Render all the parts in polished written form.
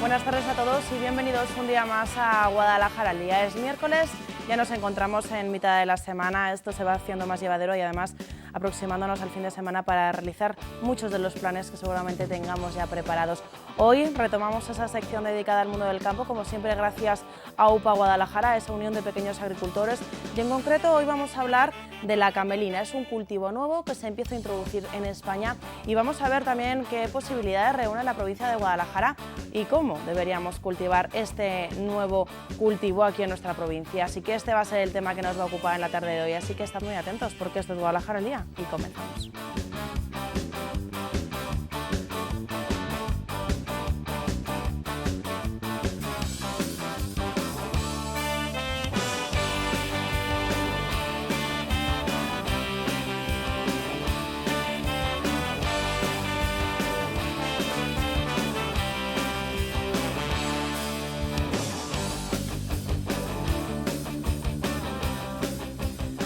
Buenas tardes a todos y bienvenidos un día más a Guadalajara. El día es miércoles, ya nos encontramos en mitad de la semana, esto se va haciendo más llevadero y además aproximándonos al fin de semana para realizar muchos de los planes que seguramente tengamos ya preparados. Hoy retomamos esa sección dedicada al mundo del campo, como siempre gracias a UPA Guadalajara, esa unión de pequeños agricultores, y en concreto hoy vamos a hablar de la camelina. Es un cultivo nuevo que se empieza a introducir en España y vamos a ver también qué posibilidades reúne la provincia de Guadalajara y cómo deberíamos cultivar este nuevo cultivo aquí en nuestra provincia. Así que este va a ser el tema que nos va a ocupar en la tarde de hoy, así que estad muy atentos porque esto es Guadalajara al día y comenzamos.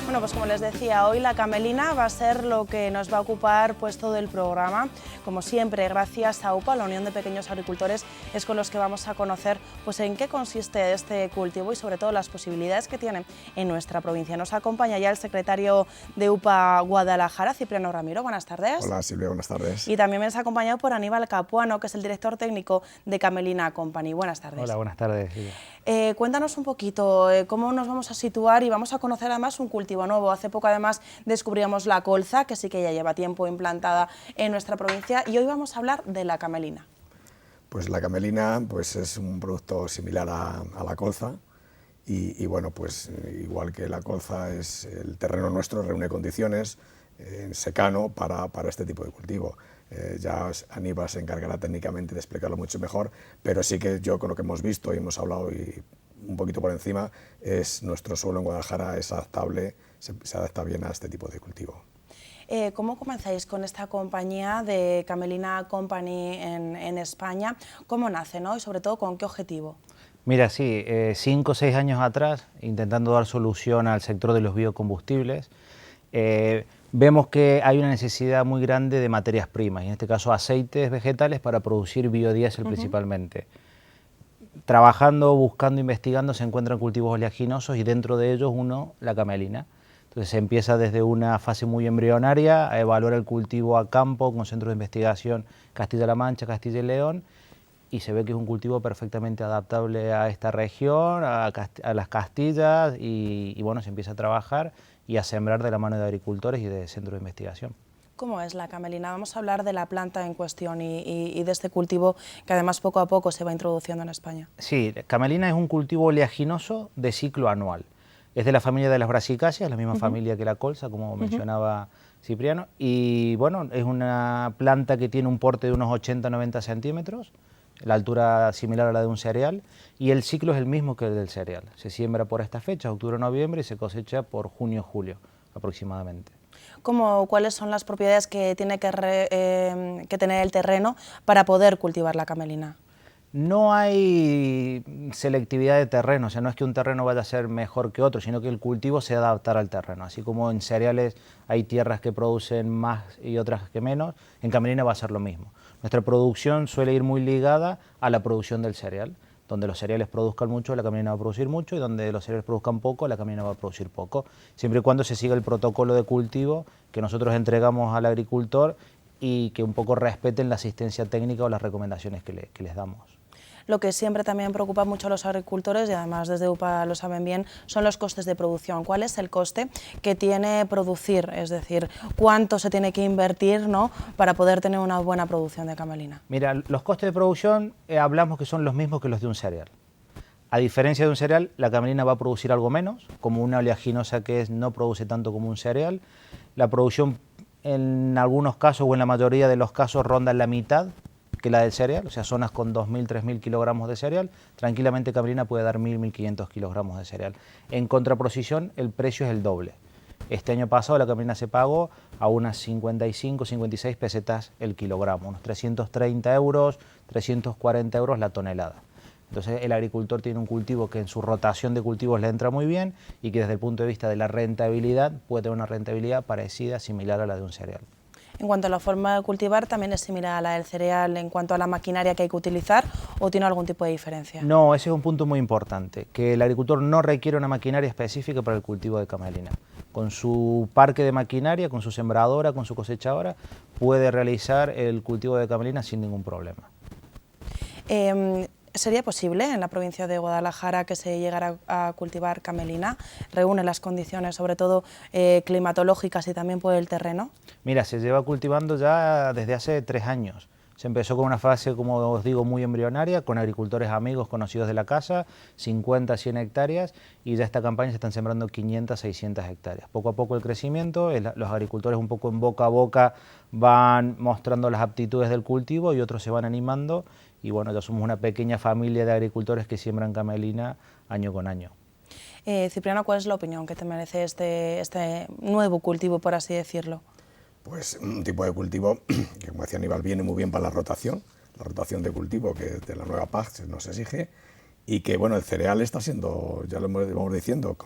Bueno, pues como les decía, hoy la camelina va a ser lo que nos va a ocupar pues todo el programa. Como siempre, gracias a UPA, la Unión de Pequeños Agricultores, es con los que vamos a conocer pues en qué consiste este cultivo y sobre todo las posibilidades que tiene en nuestra provincia. Nos acompaña ya el secretario de UPA Guadalajara, Cipriano Ramiro. Buenas tardes. Hola Silvia, buenas tardes. Y también me has acompañado por Aníbal Capuano, que es el director técnico de Camelina Company. Buenas tardes. Hola, buenas tardes, Silvia. Cuéntanos un poquito cómo nos vamos a situar y vamos a conocer además un cultivo nuevo. Hace poco además descubríamos la colza, que sí que ya lleva tiempo implantada en nuestra provincia, y hoy vamos a hablar de la camelina. Pues la camelina pues es un producto similar a la colza y bueno, pues igual que la colza, es el terreno nuestro reúne condiciones en secano para este tipo de cultivo. Ya Aníbal se encargará técnicamente de explicarlo mucho mejor, pero sí que yo con lo que hemos visto y hemos hablado y un poquito por encima, es nuestro suelo en Guadalajara es adaptable, se adapta bien a este tipo de cultivo. ¿Cómo comenzáis con esta compañía de Camelina Company en España? ¿Cómo nace, ¿no? Y sobre todo, ¿con qué objetivo? Mira, sí, 5 o 6 años atrás, intentando dar solución al sector de los biocombustibles, vemos que hay una necesidad muy grande de materias primas, y en este caso aceites vegetales para producir biodiesel principalmente. Trabajando, buscando, investigando, se encuentran cultivos oleaginosos y dentro de ellos uno, la camelina. Entonces se empieza desde una fase muy embrionaria a evaluar el cultivo a campo con centros de investigación Castilla-La Mancha, Castilla y León, y se ve que es un cultivo perfectamente adaptable a esta región, a las Castillas, y bueno, se empieza a trabajar y a sembrar de la mano de agricultores y de centros de investigación. ¿Cómo es la camelina? Vamos a hablar de la planta en cuestión y de este cultivo que además poco a poco se va introduciendo en España. Sí, camelina es un cultivo oleaginoso de ciclo anual. Es de la familia de las brasicáceas, la misma familia que la colza, como mencionaba Cipriano, y bueno, es una planta que tiene un porte de unos 80-90 centímetros, la altura similar a la de un cereal, y el ciclo es el mismo que el del cereal. Se siembra por esta fecha, octubre-noviembre, y se cosecha por junio-julio aproximadamente. ¿Cuáles son las propiedades que tiene que tener el terreno para poder cultivar la camelina? No hay selectividad de terreno, o sea, no es que un terreno vaya a ser mejor que otro, sino que el cultivo se adaptará al terreno. Así como en cereales hay tierras que producen más y otras que menos, en camelina va a ser lo mismo. Nuestra producción suele ir muy ligada a la producción del cereal. Donde los cereales produzcan mucho, la camelina va a producir mucho, y donde los cereales produzcan poco, la camelina va a producir poco, siempre y cuando se siga el protocolo de cultivo que nosotros entregamos al agricultor y que un poco respeten la asistencia técnica o las recomendaciones que les damos. Lo que siempre también preocupa mucho a los agricultores, y además desde UPA lo saben bien, son los costes de producción. ¿Cuál es el coste que tiene producir? Es decir, ¿cuánto se tiene que invertir, ¿no?, para poder tener una buena producción de camelina? Mira, los costes de producción hablamos que son los mismos que los de un cereal. A diferencia de un cereal, la camelina va a producir algo menos, como una oleaginosa que no produce tanto como un cereal. La producción en algunos casos o en la mayoría de los casos ronda la mitad que la del cereal, o sea, zonas con 2.000, 3.000 kilogramos de cereal, tranquilamente camelina puede dar 1.000, 1.500 kilogramos de cereal. En contraposición, el precio es el doble. Este año pasado la camelina se pagó a unas 55, 56 pesetas el kilogramo, unos 330 euros, 340 euros la tonelada. Entonces el agricultor tiene un cultivo que en su rotación de cultivos le entra muy bien y que desde el punto de vista de la rentabilidad puede tener una rentabilidad parecida, similar a la de un cereal. En cuanto a la forma de cultivar, ¿también es similar a la del cereal en cuanto a la maquinaria que hay que utilizar o tiene algún tipo de diferencia? No, ese es un punto muy importante, que el agricultor no requiere una maquinaria específica para el cultivo de camelina. Con su parque de maquinaria, con su sembradora, con su cosechadora, puede realizar el cultivo de camelina sin ningún problema. ¿Sería posible en la provincia de Guadalajara que se llegara a cultivar camelina? ¿Reúne las condiciones, sobre todo climatológicas y también por el terreno? Mira, se lleva cultivando ya desde hace 3 años. Se empezó con una fase, como os digo, muy embrionaria, con agricultores amigos conocidos de la casa, 50, 100 hectáreas, y ya esta campaña se están sembrando 500, 600 hectáreas. Poco a poco el crecimiento, los agricultores un poco en boca a boca van mostrando las aptitudes del cultivo y otros se van animando, y bueno, ya somos una pequeña familia de agricultores que siembran camelina año con año. Cipriano, ¿cuál es la opinión que te merece este nuevo cultivo, por así decirlo? Pues un tipo de cultivo que, como decía Aníbal, viene muy bien para la rotación de cultivo que de la nueva PAC nos exige, y que bueno, el cereal está siendo, ya lo vamos diciendo,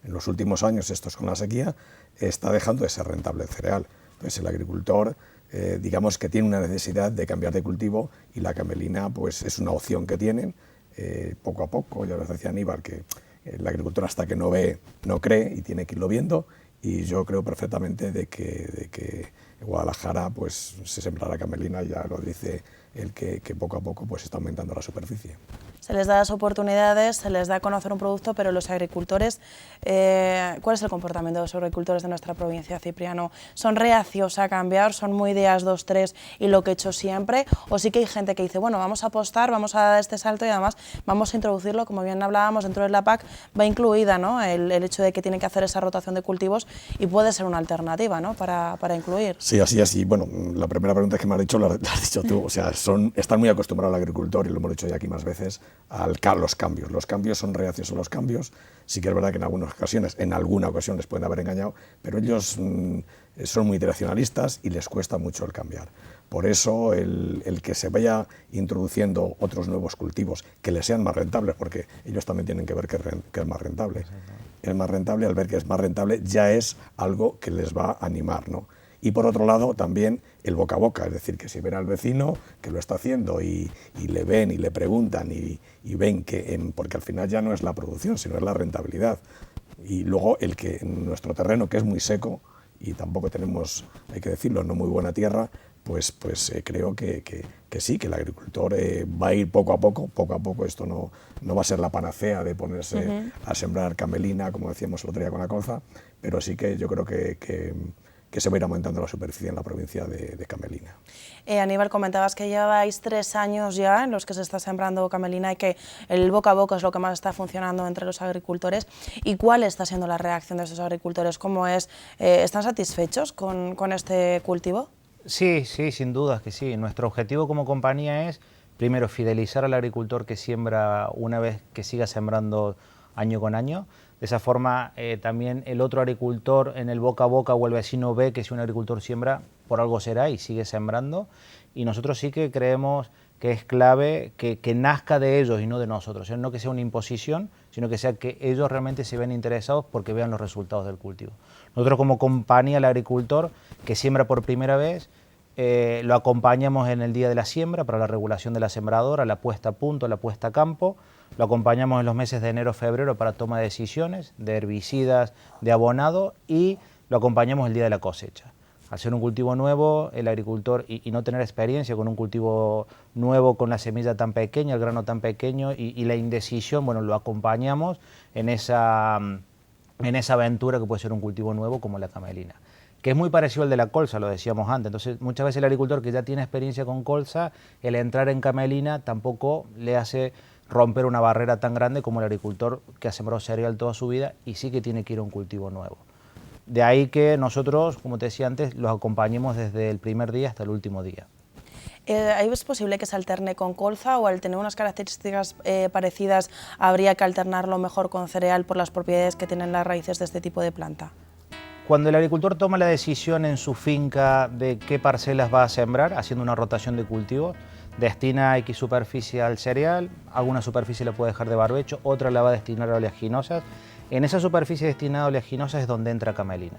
en los últimos años, estos con la sequía, está dejando de ser rentable el cereal. Entonces el agricultor, digamos que tiene una necesidad de cambiar de cultivo, y la camelina pues es una opción que tienen, poco a poco. Ya les decía Aníbal que el agricultor hasta que no ve, no cree, y tiene que irlo viendo. Y yo creo perfectamente de que en Guadalajara pues se sembrará camelina, ya lo dice el que poco a poco pues está aumentando la superficie. Se les da las oportunidades, se les da a conocer un producto, pero los agricultores, ¿cuál es el comportamiento de los agricultores de nuestra provincia, Cipriano? ¿Son reacios a cambiar, son muy días 2, 3 y lo que he hecho siempre? ¿O sí que hay gente que dice, bueno, vamos a apostar, vamos a dar este salto y además vamos a introducirlo, como bien hablábamos, dentro de la PAC va incluida, ¿no?, el hecho de que tienen que hacer esa rotación de cultivos y puede ser una alternativa, ¿no?, para incluir? Sí, así es. Y bueno, la primera pregunta que me has dicho la has dicho tú. O sea, están muy acostumbrados al agricultor, y lo hemos dicho ya aquí más veces, a los cambios. Los cambios, son reacios a los cambios. Sí que es verdad que en alguna ocasión les pueden haber engañado, pero ellos son muy tradicionalistas y les cuesta mucho el cambiar. Por eso el que se vaya introduciendo otros nuevos cultivos que les sean más rentables, porque ellos también tienen que ver que es más rentable. Es más rentable, al ver que es más rentable, ya es algo que les va a animar, ¿no? Y por otro lado también el boca a boca, es decir, que si ven al vecino que lo está haciendo y le ven y le preguntan y ven que, porque al final ya no es la producción, sino es la rentabilidad. Y luego el que en nuestro terreno, que es muy seco y tampoco tenemos, hay que decirlo, no muy buena tierra, pues creo que sí, que el agricultor va a ir poco a poco. Esto no va a ser la panacea de ponerse a sembrar camelina, como decíamos el otro día con la colza, pero sí que yo creo que se va a ir aumentando la superficie en la provincia de camelina. Aníbal, comentabas que lleváis 3 años ya en los que se está sembrando camelina y que el boca a boca es lo que más está funcionando entre los agricultores. ¿Y cuál está siendo la reacción de esos agricultores? ¿Cómo es? ¿Están satisfechos con este cultivo? Sí, sin dudas que sí. Nuestro objetivo como compañía es, primero, fidelizar al agricultor que siembra una vez que siga sembrando año con año. De esa forma también el otro agricultor en el boca a boca o el vecino ve que si un agricultor siembra, por algo será y sigue sembrando. Y nosotros sí que creemos que es clave que nazca de ellos y no de nosotros, no que sea una imposición, sino que sea que ellos realmente se ven interesados porque vean los resultados del cultivo. Nosotros como compañía, el agricultor que siembra por primera vez, lo acompañamos en el día de la siembra para la regulación de la sembradora, la puesta a punto, la puesta a campo. Lo acompañamos en los meses de enero, febrero para toma de decisiones, de herbicidas, de abonado, y lo acompañamos el día de la cosecha. Al ser un cultivo nuevo, el agricultor, y no tener experiencia con un cultivo nuevo, con la semilla tan pequeña, el grano tan pequeño y la indecisión, bueno, lo acompañamos en esa aventura que puede ser un cultivo nuevo como la camelina, que es muy parecido al de la colza, lo decíamos antes. Entonces, muchas veces el agricultor que ya tiene experiencia con colza, el entrar en camelina tampoco le hace romper una barrera tan grande como el agricultor que ha sembrado cereal toda su vida y sí que tiene que ir a un cultivo nuevo. De ahí que nosotros, como te decía antes, los acompañemos desde el primer día hasta el último día. ¿Es posible que se alterne con colza o al tener unas características parecidas habría que alternarlo mejor con cereal por las propiedades que tienen las raíces de este tipo de planta? Cuando el agricultor toma la decisión en su finca de qué parcelas va a sembrar, haciendo una rotación de cultivos, destina X superficie al cereal, alguna superficie la puede dejar de barbecho, otra la va a destinar a oleaginosas. En esa superficie destinada a oleaginosas es donde entra camelina.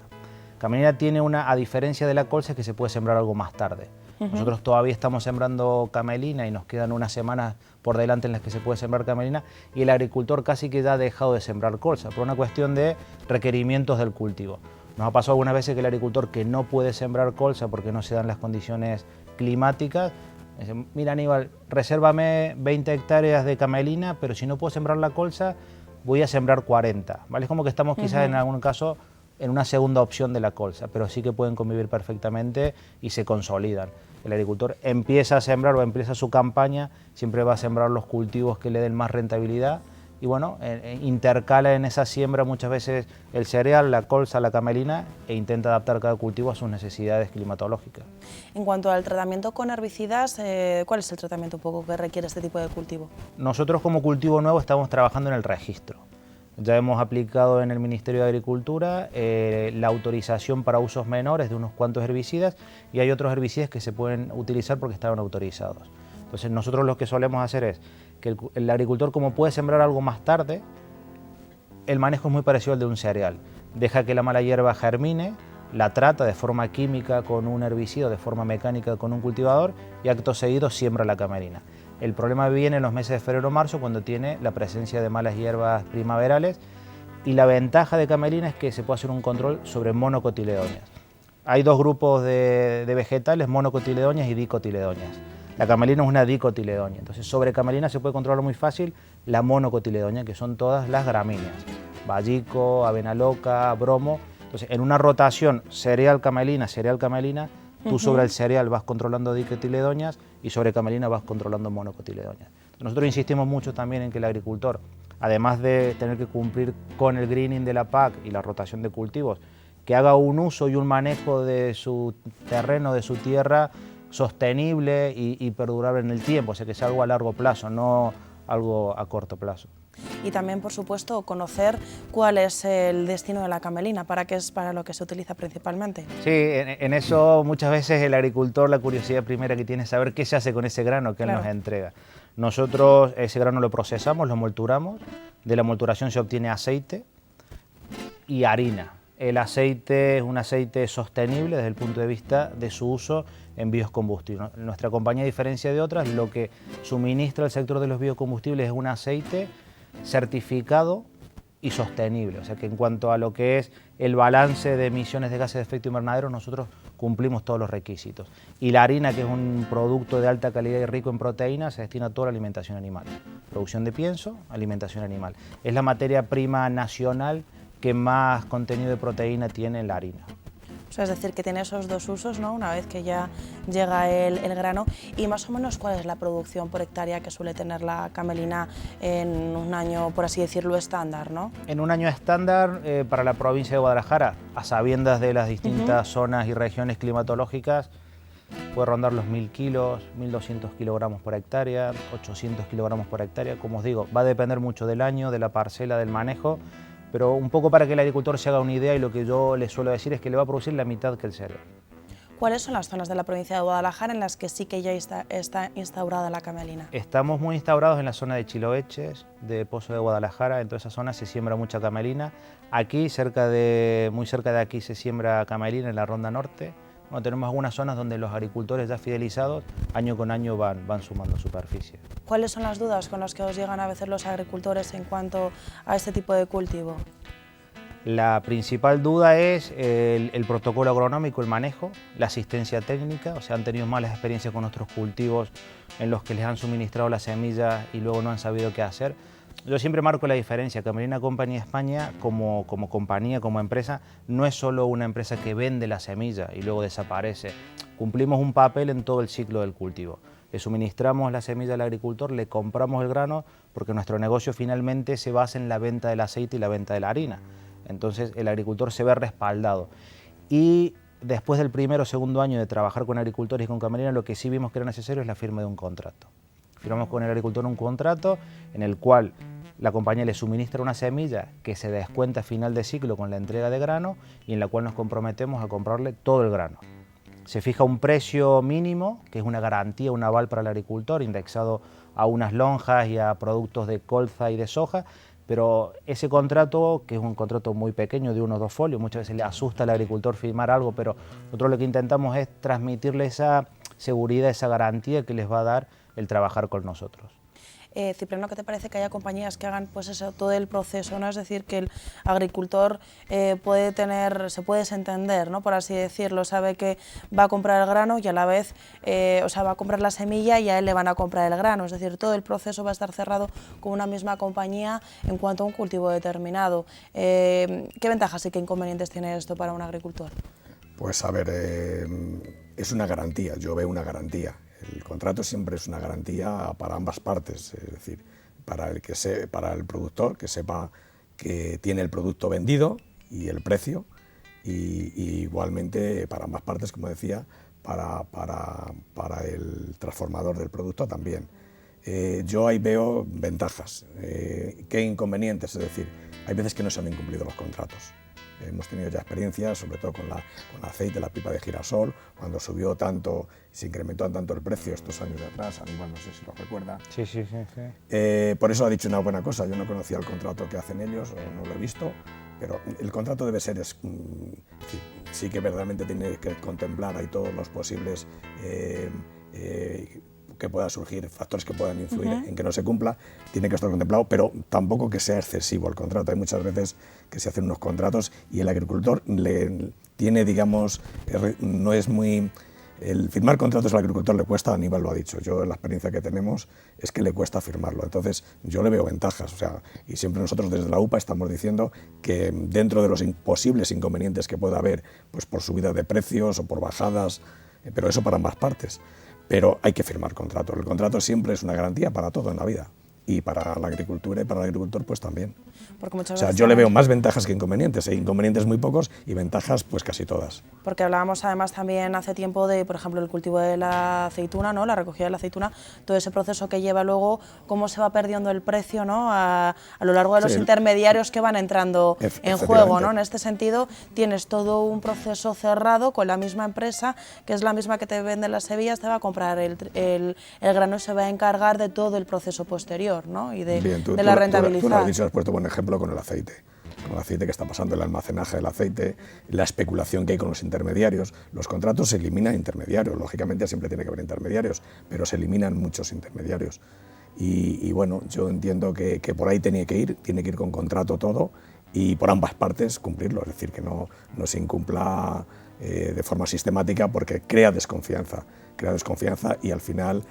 Camelina tiene a diferencia de la colza, es que se puede sembrar algo más tarde. Nosotros todavía estamos sembrando camelina y nos quedan unas semanas por delante en las que se puede sembrar camelina, y el agricultor casi que ya ha dejado de sembrar colza por una cuestión de requerimientos del cultivo. Nos ha pasado algunas veces que el agricultor que no puede sembrar colza porque no se dan las condiciones climáticas, dice: mira, Aníbal, resérvame 20 hectáreas de camelina, pero si no puedo sembrar la colza, voy a sembrar 40. ¿Vale? Es como que estamos quizás en algún caso en una segunda opción de la colza, pero sí que pueden convivir perfectamente y se consolidan. El agricultor empieza a sembrar o empieza su campaña, siempre va a sembrar los cultivos que le den más rentabilidad, y bueno, intercala en esa siembra muchas veces el cereal, la colza, la camelina, e intenta adaptar cada cultivo a sus necesidades climatológicas. En cuanto al tratamiento con herbicidas, ¿cuál es el tratamiento un poco que requiere este tipo de cultivo? Nosotros como cultivo nuevo estamos trabajando en el registro. Ya hemos aplicado en el Ministerio de Agricultura la autorización para usos menores de unos cuantos herbicidas, y hay otros herbicidas que se pueden utilizar porque estaban autorizados. Entonces nosotros lo que solemos hacer es que el agricultor, como puede sembrar algo más tarde, el manejo es muy parecido al de un cereal. Deja que la mala hierba germine, la trata de forma química con un herbicida, de forma mecánica con un cultivador, y acto seguido siembra la camelina. El problema viene en los meses de febrero o marzo, cuando tiene la presencia de malas hierbas primaverales, y la ventaja de camelina es que se puede hacer un control sobre monocotiledonias. Hay dos grupos de vegetales, monocotiledonias y dicotiledonias. La camelina es una dicotiledonia, entonces sobre camelina se puede controlar muy fácil la monocotiledonia, que son todas las gramíneas: vallico, avena loca, bromo. Entonces, en una rotación cereal-camelina, tú sobre el cereal vas controlando dicotiledonias y sobre camelina vas controlando monocotiledonias. Nosotros insistimos mucho también en que el agricultor, además de tener que cumplir con el greening de la PAC y la rotación de cultivos, que haga un uso y un manejo de su terreno, de su tierra, sostenible y perdurable en el tiempo, o sea, que sea algo a largo plazo, no algo a corto plazo. Y también, por supuesto, conocer cuál es el destino de la camelina, para qué es para lo que se utiliza principalmente. Sí, en eso muchas veces el agricultor, la curiosidad primera que tiene es saber qué se hace con ese grano que él nos entrega. Nosotros ese grano lo procesamos, lo molturamos, de la molturación se obtiene aceite y harina. El aceite es un aceite sostenible desde el punto de vista de su uso en biocombustibles. Nuestra compañía, a diferencia de otras, lo que suministra el sector de los biocombustibles es un aceite certificado y sostenible. O sea que en cuanto a lo que es el balance de emisiones de gases de efecto invernadero, nosotros cumplimos todos los requisitos. Y la harina, que es un producto de alta calidad y rico en proteínas, se destina a toda la alimentación animal. Producción de pienso, alimentación animal. Es la materia prima nacional que más contenido de proteína tiene en la harina. O sea, es decir, que tiene esos dos usos, ¿no? Una vez que ya llega el grano. Y más o menos, ¿cuál es la producción por hectárea que suele tener la camelina en un año, por así decirlo, estándar, ¿no? En un año estándar para la provincia de Guadalajara, a sabiendas de las distintas zonas y regiones climatológicas, puede rondar los 1000 kilos, 1200 kilogramos por hectárea, 800 kilogramos por hectárea. Como os digo, va a depender mucho del año, de la parcela, del manejo, pero un poco para que el agricultor se haga una idea, y lo que yo le suelo decir es que le va a producir la mitad que el cereal. ¿Cuáles son las zonas de la provincia de Guadalajara en las que sí que ya está instaurada la camelina? Estamos muy instaurados en la zona de Chiloeches, de Pozo de Guadalajara. En toda esa zona se siembra mucha camelina. Aquí, muy cerca de aquí, se siembra camelina en la Ronda Norte. Bueno, tenemos algunas zonas donde los agricultores ya fidelizados, año con año van sumando superficie. ¿Cuáles son las dudas con las que os llegan a veces los agricultores en cuanto a este tipo de cultivo? La principal duda es el protocolo agronómico, el manejo, la asistencia técnica. O sea, han tenido malas experiencias con otros cultivos en los que les han suministrado las semillas y luego no han sabido qué hacer. Yo siempre marco la diferencia. Camelina Company España, como compañía, como empresa, no es solo una empresa que vende la semilla y luego desaparece. Cumplimos un papel en todo el ciclo del cultivo. Le suministramos la semilla al agricultor, le compramos el grano, porque nuestro negocio finalmente se basa en la venta del aceite y la venta de la harina. Entonces el agricultor se ve respaldado. Y después del primero o segundo año de trabajar con agricultores y con camelina, lo que sí vimos que era necesario es la firma de un contrato. Firmamos con el agricultor un contrato en el cual la compañía le suministra una semilla que se descuenta a final de ciclo con la entrega de grano, y en la cual nos comprometemos a comprarle todo el grano. Se fija un precio mínimo, que es una garantía, un aval para el agricultor, indexado a unas lonjas y a productos de colza y de soja, pero ese contrato, que es un contrato muy pequeño de 1 o 2 folios, muchas veces le asusta al agricultor firmar algo, pero nosotros lo que intentamos es transmitirle esa seguridad, esa garantía que les va a dar el trabajar con nosotros. Cipriano, ¿qué te parece que haya compañías que hagan pues eso, todo el proceso, ¿no? Es decir, que el agricultor se puede desentender, ¿no? Por así decirlo, sabe que va a comprar el grano y a la vez, va a comprar la semilla y a él le van a comprar el grano, es decir, todo el proceso va a estar cerrado con una misma compañía en cuanto a un cultivo determinado. ¿Qué ventajas y qué inconvenientes tiene esto para un agricultor? Pues a ver, es una garantía, yo veo una garantía. El contrato siempre es una garantía para ambas partes, es decir, para el productor, que sepa que tiene el producto vendido y el precio, y igualmente para ambas partes, como decía, para el transformador del producto también. Yo ahí veo ventajas. ¿Qué inconvenientes? Es decir, hay veces que no se han incumplido los contratos. Hemos tenido ya experiencias, sobre todo con el aceite, la pipa de girasol, cuando subió tanto, se incrementó tanto el precio estos años de atrás. Aníbal, no sé si lo recuerda. Sí. Por eso ha dicho una buena cosa, yo no conocía el contrato que hacen ellos, no lo he visto, pero el contrato debe ser, sí que verdaderamente tiene que contemplar ahí todos los posibles que pueda surgir, factores que puedan influir en que no se cumpla, tiene que estar contemplado, pero tampoco que sea excesivo el contrato. Hay muchas veces que se hacen unos contratos y el agricultor tiene, digamos, no es muy... El firmar contratos al agricultor le cuesta, Aníbal lo ha dicho, yo la experiencia que tenemos es que le cuesta firmarlo, entonces yo le veo ventajas, y siempre nosotros desde la UPA estamos diciendo que dentro de los posibles inconvenientes que pueda haber, pues por subida de precios o por bajadas, pero eso para ambas partes. Pero hay que firmar contrato. El contrato siempre es una garantía para todo en la vida. Y para la agricultura y para el agricultor pues también. Porque muchas veces yo le veo más ventajas que inconvenientes, inconvenientes muy pocos y ventajas pues casi todas. Porque hablábamos además también hace tiempo de, por ejemplo, el cultivo de la aceituna, ¿no? La recogida de la aceituna, todo ese proceso que lleva luego, cómo se va perdiendo el precio, ¿no? a lo largo de los intermediarios que van entrando en juego, ¿no? En este sentido tienes todo un proceso cerrado con la misma empresa, que es la misma que te vende las semillas, te va a comprar el grano y se va a encargar de todo el proceso posterior, ¿no? Y de la rentabilidad. Tú lo has dicho, has puesto buen ejemplo con el aceite. Con el aceite que está pasando, el almacenaje del aceite, la especulación que hay con los intermediarios. Los contratos se eliminan intermediarios, lógicamente siempre tiene que haber intermediarios, pero se eliminan muchos intermediarios. Y bueno, yo entiendo que por ahí tiene que ir con contrato todo y por ambas partes cumplirlo, es decir, que no se incumpla de forma sistemática porque crea desconfianza y al final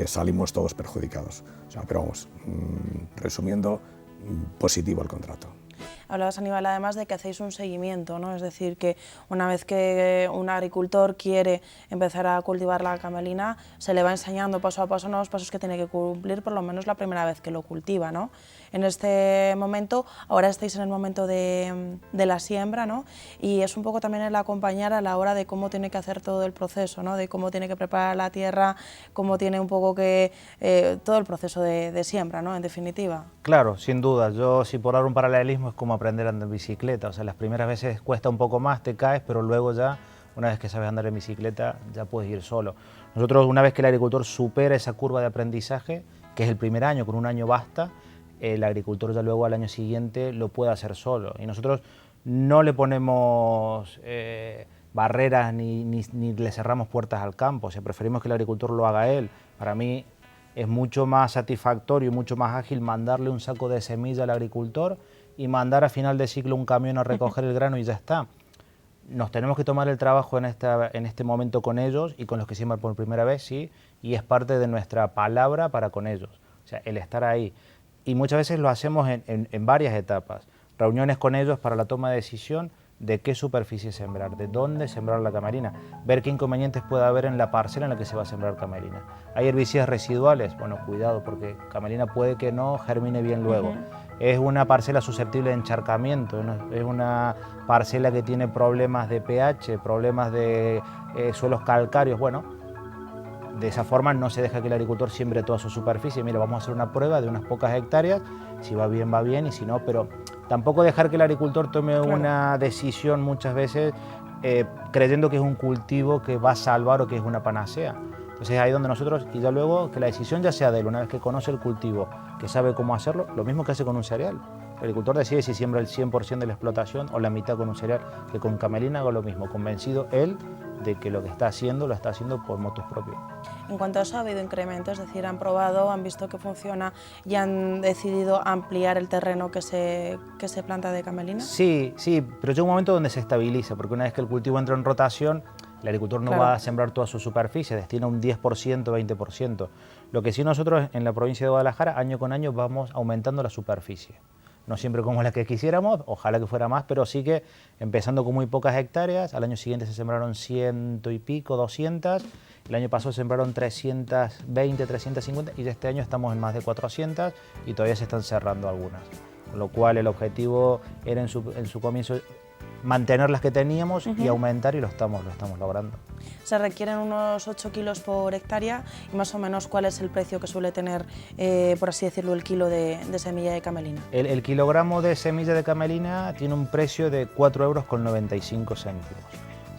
salimos todos perjudicados. Pero vamos, resumiendo, positivo el contrato. Hablabas, Aníbal, además de que hacéis un seguimiento, ¿no? Es decir, que una vez que un agricultor quiere empezar a cultivar la camelina, se le va enseñando paso a paso los pasos que tiene que cumplir, por lo menos la primera vez que lo cultiva, ¿no? En este momento, ahora estáis en el momento de la siembra, ¿no? Y es un poco también el acompañar a la hora de cómo tiene que hacer todo el proceso, ¿no? De cómo tiene que preparar la tierra, cómo tiene un poco que... todo el proceso de siembra, ¿no? En definitiva. Claro, sin duda. Yo, si por dar un paralelismo, es como aprender a andar en bicicleta. O sea, las primeras veces cuesta un poco más, te caes, pero luego ya, una vez que sabes andar en bicicleta, ya puedes ir solo. Nosotros, una vez que el agricultor supera esa curva de aprendizaje, que es el primer año, con un año basta, el agricultor ya luego al año siguiente lo puede hacer solo. Y nosotros no le ponemos barreras ni le cerramos puertas al campo. O sea, preferimos que el agricultor lo haga él. Para mí es mucho más satisfactorio y mucho más ágil mandarle un saco de semilla al agricultor y mandar a final de ciclo un camión a recoger el grano y ya está. Nos tenemos que tomar el trabajo en este momento con ellos y con los que siembran por primera vez, sí, y es parte de nuestra palabra para con ellos, o sea, el estar ahí. Y muchas veces lo hacemos en varias etapas, reuniones con ellos para la toma de decisión de qué superficie sembrar, de dónde sembrar la camelina, ver qué inconvenientes puede haber en la parcela en la que se va a sembrar camelina. ¿Hay herbicidas residuales? Bueno, cuidado, porque camelina puede que no germine bien luego. Es una parcela susceptible de encharcamiento, ¿no? Es una parcela que tiene problemas de pH, problemas de suelos calcáreos. Bueno, de esa forma no se deja que el agricultor siembre toda su superficie. Mira, vamos a hacer una prueba de unas pocas hectáreas, si va bien y si no, pero tampoco dejar que el agricultor tome una decisión muchas veces creyendo que es un cultivo que va a salvar o que es una panacea. Entonces ahí donde nosotros, y ya luego que la decisión ya sea de él, una vez que conoce el cultivo, que sabe cómo hacerlo, lo mismo que hace con un cereal. El agricultor decide si siembra el 100% de la explotación o la mitad con un cereal, que con camelina hago lo mismo, convencido él de que lo que está haciendo lo está haciendo por motus propios. En cuanto a eso, ha habido incrementos, es decir, han probado, han visto que funciona y han decidido ampliar el terreno que se planta de camelina. Sí, pero llega un momento donde se estabiliza, porque una vez que el cultivo entra en rotación, el agricultor no va a sembrar toda su superficie, destina un 10%, 20%. Lo que sí nosotros en la provincia de Guadalajara, año con año, vamos aumentando la superficie. No siempre como la que quisiéramos, ojalá que fuera más, pero sí que empezando con muy pocas hectáreas, al año siguiente se sembraron 100 y pico, 200, el año pasado se sembraron 320, 350 y este año estamos en más de 400 y todavía se están cerrando algunas. Con lo cual el objetivo era en su comienzo mantener las que teníamos y aumentar, y lo estamos logrando. Se requieren unos 8 kilos por hectárea y más o menos ¿cuál es el precio que suele tener, por así decirlo, el kilo de semilla de camelina? El kilogramo de semilla de camelina tiene un precio de 4,95 €.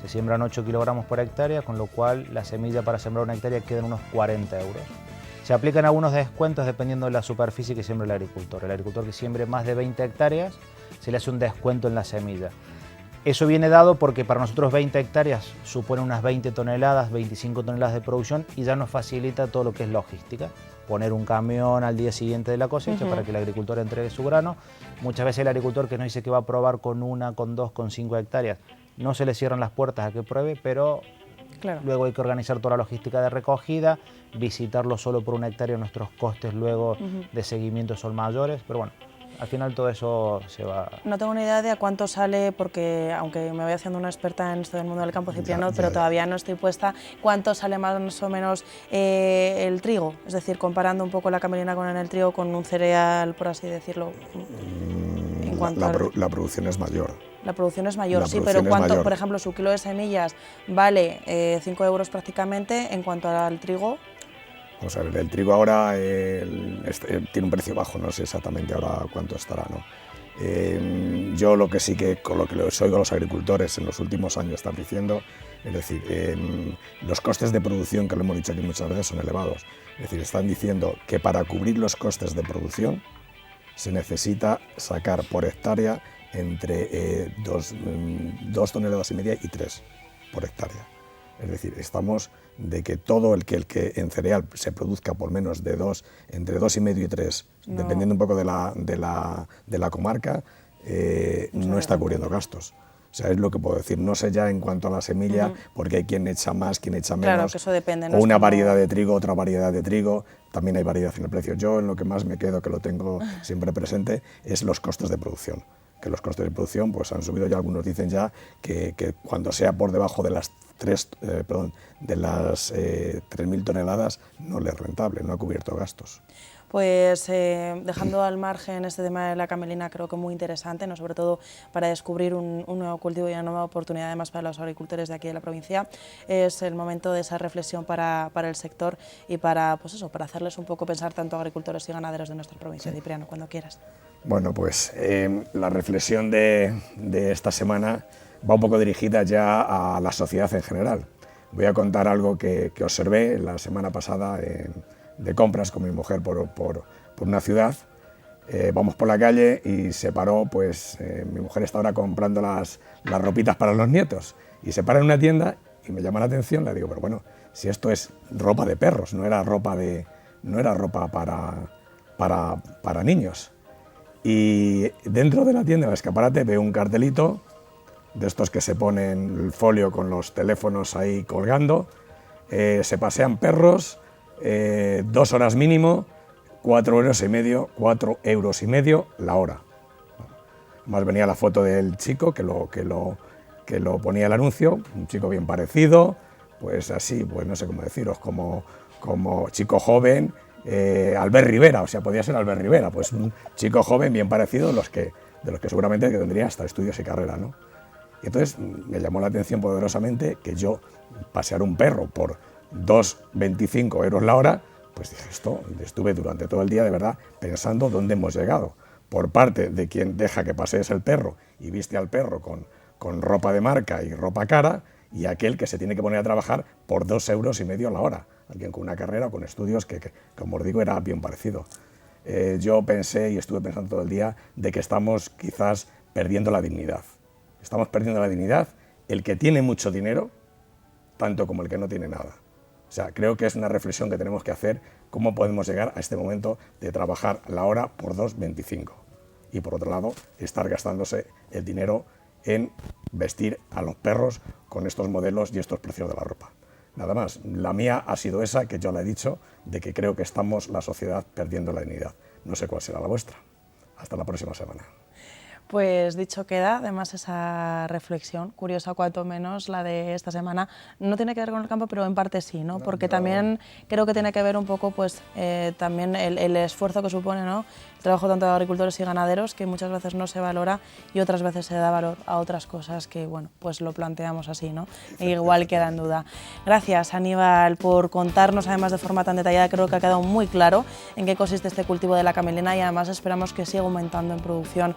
Se siembran 8 kilogramos por hectárea, con lo cual la semilla para sembrar una hectárea queda en unos 40 €. Se aplican algunos descuentos dependiendo de la superficie que siembre el agricultor. El agricultor que siembre más de 20 hectáreas se le hace un descuento en la semilla. Eso viene dado porque para nosotros 20 hectáreas supone unas 20 toneladas, 25 toneladas de producción y ya nos facilita todo lo que es logística. Poner un camión al día siguiente de la cosecha para que el agricultor entregue su grano. Muchas veces el agricultor que nos dice que va a probar con 1, con 2, con 5 hectáreas, no se le cierran las puertas a que pruebe, pero luego hay que organizar toda la logística de recogida, visitarlo solo por 1 hectárea, nuestros costes luego de seguimiento son mayores, pero bueno, al final todo eso se va... No tengo ni idea de a cuánto sale, porque aunque me voy haciendo una experta en esto del mundo del campo, Cipriano, pero todavía no estoy puesta, ¿cuánto sale más o menos el trigo? Es decir, comparando un poco la camelina con el trigo, con un cereal, por así decirlo. La producción es mayor. La producción es mayor, sí, pero ¿cuánto, por ejemplo, su kilo de semillas vale 5 € prácticamente en cuanto al trigo? Vamos a ver, el trigo ahora tiene un precio bajo, no sé exactamente ahora cuánto estará, ¿no? Yo lo que sí que, con lo que les oigo a los agricultores en los últimos años están diciendo, es decir, los costes de producción, que lo hemos dicho aquí muchas veces, son elevados. Es decir, están diciendo que para cubrir los costes de producción se necesita sacar por hectárea entre 2,5 toneladas y 3 por hectárea. Es decir, estamos de que todo el que en cereal se produzca por menos de entre 2,5 y 3, dependiendo un poco de la comarca, no está cubriendo gastos. O sea, es lo que puedo decir. No sé ya en cuanto a la semilla, porque hay quien echa más, quien echa menos. Claro, que eso depende. O una variedad de trigo, otra variedad de trigo. También hay variedad en el precio. Yo en lo que más me quedo, que lo tengo siempre presente, es los costes de producción. Que los costes de producción pues han subido ya, algunos dicen ya que cuando sea por debajo de las 3.000 toneladas no le es rentable, no ha cubierto gastos. Pues dejando al margen este tema de la camelina, creo que muy interesante, ¿no? Sobre todo para descubrir un nuevo cultivo y una nueva oportunidad además para los agricultores de aquí de la provincia. Es el momento de esa reflexión para el sector y para, pues eso, para hacerles un poco pensar tanto a agricultores y ganaderos de nuestra provincia. Sí. Cipriano, cuando quieras. Bueno, pues la reflexión de esta semana va un poco dirigida ya a la sociedad en general. Voy a contar algo que observé la semana pasada de compras con mi mujer por una ciudad. Vamos por la calle y se paró, pues mi mujer está ahora comprando las ropitas para los nietos y se para en una tienda y me llama la atención, le digo, pero bueno, si esto es ropa de perros, no era ropa para niños. Y dentro de la tienda, en el escaparate, veo un cartelito de estos que se ponen el folio con los teléfonos ahí colgando, se pasean perros, 2 horas mínimo, 4,5 € la hora. Más venía la foto del chico que lo ponía el anuncio, un chico bien parecido, pues así, pues no sé cómo deciros, como chico joven, Albert Rivera, o sea, podía ser Albert Rivera, pues un chico joven bien parecido de los que seguramente que tendría hasta estudios y carrera, ¿no? Y entonces me llamó la atención poderosamente que yo pasear un perro por 2,25 € la hora, pues dije, estuve durante todo el día de verdad pensando dónde hemos llegado. Por parte de quien deja que pasees el perro y viste al perro con ropa de marca y ropa cara, y aquel que se tiene que poner a trabajar por 2,5 € la hora. alguien con una carrera o con estudios que, como os digo, era bien parecido. Yo pensé y estuve pensando todo el día de que estamos quizás perdiendo la dignidad. Estamos perdiendo la dignidad el que tiene mucho dinero, tanto como el que no tiene nada. O sea, creo que es una reflexión que tenemos que hacer, cómo podemos llegar a este momento de trabajar la hora por 2,25. Y por otro lado, estar gastándose el dinero en vestir a los perros con estos modelos y estos precios de la ropa. Nada más, la mía ha sido esa, que yo la he dicho, de que creo que estamos, la sociedad, perdiendo la dignidad. No sé cuál será la vuestra. Hasta la próxima semana. Pues dicho queda, además esa reflexión, curiosa cuanto menos, la de esta semana, no tiene que ver con el campo, pero en parte sí, ¿no? Porque también creo que tiene que ver un poco, pues, también el esfuerzo que supone, ¿no? El trabajo tanto de agricultores y ganaderos, que muchas veces no se valora y otras veces se da valor a otras cosas que, bueno, pues lo planteamos así, ¿no? E igual queda en duda. Gracias, Aníbal, por contarnos, además de forma tan detallada, creo que ha quedado muy claro en qué consiste este cultivo de la camelina y además esperamos que siga aumentando en producción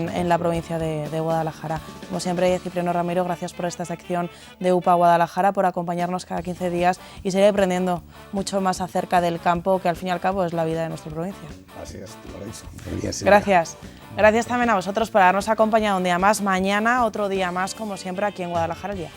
en la provincia de Guadalajara. Como siempre, Cipriano Ramiro, gracias por esta sección de UPA Guadalajara, por acompañarnos cada 15 días y seguir aprendiendo mucho más acerca del campo, que al fin y al cabo es la vida de nuestra provincia. Así es, tú lo has dicho. Muy bien, Silvia. Gracias. Gracias también a vosotros por habernos acompañado un día más. Mañana, otro día más, como siempre, aquí en Guadalajara al Día.